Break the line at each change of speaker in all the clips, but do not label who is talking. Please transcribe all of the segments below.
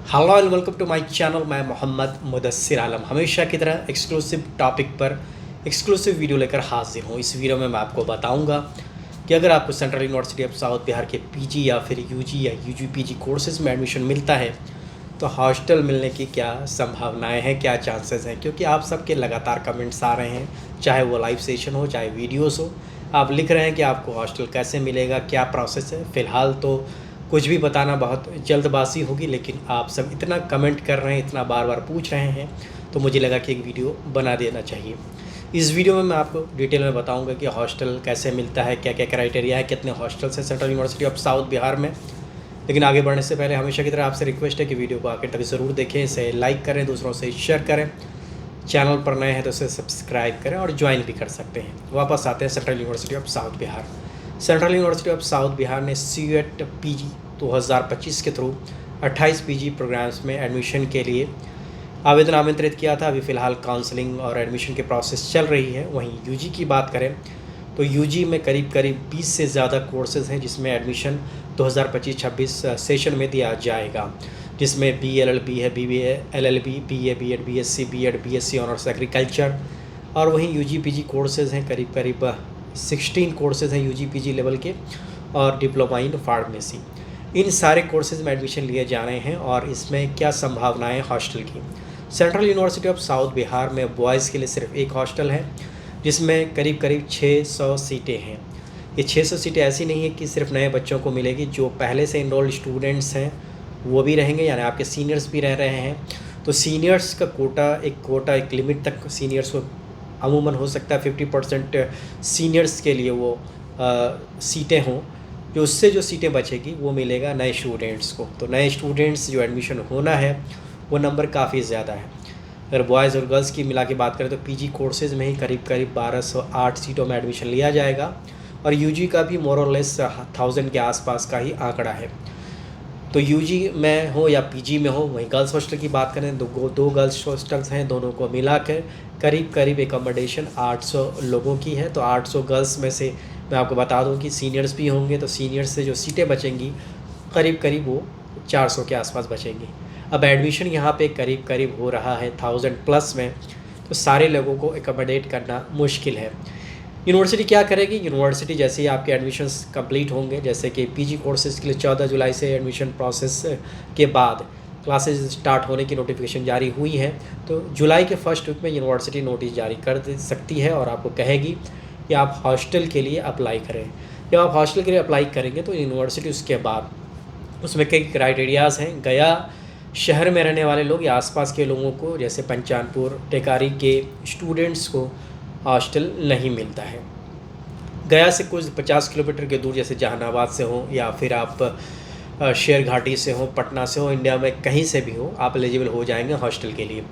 Hello and welcome to my channel. मैं मोहम्मद मुदस्सिर आलम हमेशा की तरह एक्सक्लूसिव टॉपिक पर एक्सक्लूसिव वीडियो लेकर हाजिर हूँ। इस वीडियो में मैं आपको बताऊंगा कि अगर आपको central university of south Bihar के पीजी या फिर यूजी या यूजी-पीजी कोर्सेज में एडमिशन मिलता है तो हॉस्टल मिलने की क्या संभावनाएं हैं, क्या चांसेस हैं। क्योंकि आप सबके लगातार कमेंट्स आ रहे हैं, चाहे वो लाइव सेशन हो चाहे वीडियोस हो। आप लिख रहे हैं कि आपको हॉस्टल कैसे मिलेगा, क्या प्रोसेस है। फ़िलहाल तो कुछ भी बताना बहुत जल्दबाजी होगी, लेकिन आप सब इतना कमेंट कर रहे हैं, इतना बार बार पूछ रहे हैं, तो मुझे लगा कि एक वीडियो बना देना चाहिए। इस वीडियो में मैं आपको डिटेल में बताऊंगा कि हॉस्टल कैसे मिलता है, क्या क्या क्राइटेरिया है, कितने हॉस्टल्स हैं central university of south Bihar में। लेकिन आगे बढ़ने से पहले हमेशा की तरह आपसे रिक्वेस्ट है कि वीडियो को आखिर तक ज़रूर देखें, इसे लाइक करें, दूसरों से शेयर करें, चैनल पर नए हैं तो इसे सब्सक्राइब करें और ज्वाइन भी कर सकते हैं। वापस आते हैं central university of south Bihar. Central university of south Bihar ने CUET PG 2025 के थ्रू 28 पीजी प्रोग्राम्स में एडमिशन के लिए आवेदन आमंत्रित किया था। अभी फ़िलहाल काउंसलिंग और एडमिशन के प्रोसेस चल रही है। वहीं यूजी की बात करें तो यूजी में करीब करीब 20 से ज़्यादा कोर्सेज़ हैं जिसमें एडमिशन 2025-26 सेशन में दिया जाएगा, जिसमें BLLB है, BBA, LLB, BA, BEd, BSc, BEd, BSc honours agriculture. और वहीं UG-PG कोर्सेज़ हैं, करीब करीब 16 कोर्सेज़ हैं UG-PG लेवल के, और डिप्लोमा इन फार्मेसी। इन सारे कोर्सेज़ में एडमिशन लिए जा रहे हैं। और इसमें क्या संभावनाएं हॉस्टल की। Central university of south Bihar में बॉयज़ के लिए सिर्फ एक हॉस्टल है जिसमें करीब करीब 600 सीटें हैं। ये 600 सीटें ऐसी नहीं है कि सिर्फ नए बच्चों को मिलेगी, जो पहले से इनरोल्ड स्टूडेंट्स हैं वो भी रहेंगे, यानी आपके सीनियर्स भी रह रहे हैं। तो सीनियर्स का कोटा एक लिमिट तक सीनियर्स को अमूमन हो सकता है 50% सीनियर्स के लिए वो सीटें हों। जो उससे जो सीटें बचेगी वो मिलेगा नए स्टूडेंट्स को। तो नए स्टूडेंट्स जो एडमिशन होना है वो नंबर काफ़ी ज़्यादा है। अगर बॉयज़ और गर्ल्स की मिला के बात करें तो पीजी कोर्सेज़ में ही करीब करीब 1208 सीटों में एडमिशन लिया जाएगा, और यूजी का भी मोर और लेस 1000 के आसपास का ही आंकड़ा है। तो यूजी में हो या पीजी में हो। वहीं गर्ल्स हॉस्टल की बात करें तो दो गर्ल्स हॉस्टल्स हैं, दोनों को मिलाकर करीब करीब एकोमोडेशन 800 लोगों की है। तो 800 गर्ल्स में से मैं आपको बता दूं कि सीनियर्स भी होंगे, तो सीनियर्स से जो सीटें बचेंगी करीब करीब वो 400 के आसपास बचेंगी। अब एडमिशन यहाँ पे करीब करीब हो रहा है 1000 प्लस में, तो सारे लोगों को एकोमोडेट करना मुश्किल है। यूनिवर्सिटी क्या करेगी। यूनिवर्सिटी जैसे ही आपके एडमिशन्स कंप्लीट होंगे, जैसे कि पीजी कोर्सेज़ के लिए 14 जुलाई से एडमिशन प्रोसेस के बाद क्लासेज स्टार्ट होने की नोटिफिकेशन जारी हुई है, तो जुलाई के फर्स्ट वीक में यूनिवर्सिटी नोटिस जारी कर दे सकती है और आपको कहेगी कि आप हॉस्टल के लिए अप्लाई करें। जब आप हॉस्टल के लिए अप्लाई करेंगे तो यूनिवर्सिटी उसके बाद उसमें कई क्राइटेरियाज़ हैं। गया शहर में रहने वाले लोग या आसपास के लोगों को, जैसे पंचानपुर टेकारी के स्टूडेंट्स को हॉस्टल नहीं मिलता है। गया से कुछ 50 किलोमीटर के दूर, जैसे जहानाबाद से हो या फिर आप शेर घाटी से हो, पटना से हो, इंडिया में कहीं से भी हो, आप एलिजिबल हो जाएंगे हॉस्टल के लिए।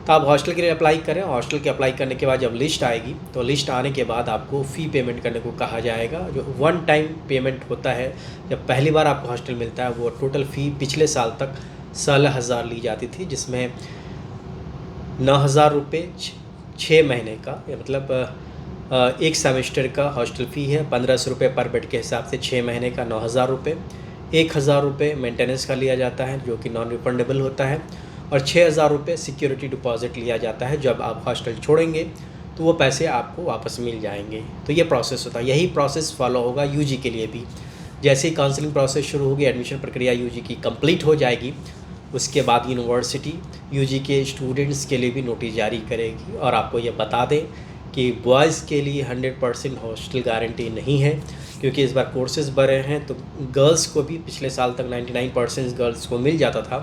तो आप हॉस्टल के लिए अप्लाई करें। हॉस्टल के अप्लाई करने के बाद जब लिस्ट आएगी तो लिस्ट आने के बाद आपको फ़ी पेमेंट करने को कहा जाएगा, जो वन टाइम पेमेंट होता है। जब पहली बार आपको हॉस्टल मिलता है वो टोटल फ़ी पिछले साल तक 16,000 ली जाती थी, जिसमें 9,000 रुपये 6 महीने का, या मतलब एक सेमेस्टर का हॉस्टल फ़ी है। 1500 रुपये पर बेड के हिसाब से 6 महीने का 9,000 रुपये। 1,000 रुपये मेंटेनेंस का लिया जाता है जो कि नॉन रिफंडेबल होता है, और 6,000 रुपये सिक्योरिटी डिपॉजिट लिया जाता है। जब आप हॉस्टल छोड़ेंगे तो वो पैसे आपको वापस मिल जाएंगे। तो ये प्रोसेस होता है। यही प्रोसेस फॉलो होगा यूजी के लिए भी। जैसे ही काउंसलिंग प्रोसेस शुरू होगी, एडमिशन प्रक्रिया यूजी की कंप्लीट हो जाएगी, उसके बाद यूनिवर्सिटी यूजी के स्टूडेंट्स के लिए भी नोटिस जारी करेगी। और आपको ये बता दें कि बॉयज़ के लिए 100% हॉस्टल गारंटी नहीं है, क्योंकि इस बार कोर्सेज़ बढ़े हैं। तो गर्ल्स को भी पिछले साल तक 99% गर्ल्स को मिल जाता था,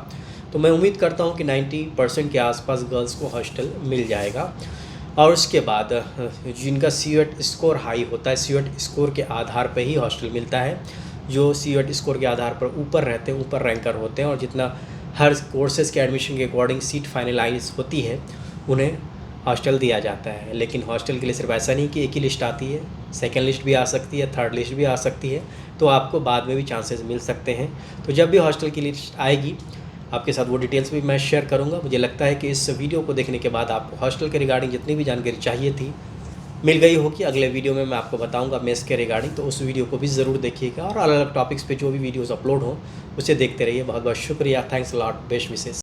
तो मैं उम्मीद करता हूँ कि 90% के आसपास गर्ल्स को हॉस्टल मिल जाएगा। और उसके बाद जिनका CUET स्कोर हाई होता है, CUET स्कोर के आधार पर ही हॉस्टल मिलता है। जो CUET स्कोर के आधार पर ऊपर रहते हैं, ऊपर रैंकर होते हैं, और जितना हर कोर्सेज़ के एडमिशन के अकॉर्डिंग सीट फाइनलाइज होती है, उन्हें हॉस्टल दिया जाता है। लेकिन हॉस्टल के लिए सिर्फ ऐसा नहीं कि एक ही लिस्ट आती है, सेकंड लिस्ट भी आ सकती है, थर्ड लिस्ट भी आ सकती है, तो आपको बाद में भी चांसेस मिल सकते हैं। तो जब भी हॉस्टल की लिस्ट आएगी आपके साथ वो डिटेल्स भी मैं शेयर करूंगा। मुझे लगता है कि इस वीडियो को देखने के बाद आपको हॉस्टल के रिगार्डिंग जितनी भी जानकारी चाहिए थी मिल गई होगी। अगले वीडियो में मैं आपको बताऊंगा मेंस के रिगार्डिंग, तो उस वीडियो को भी ज़रूर देखिएगा और अलग अलग टॉपिक्स पे जो भी वीडियोस अपलोड हो उसे देखते रहिए। बहुत बहुत शुक्रिया, थैंक्स लॉट, बेस्ट विशेष।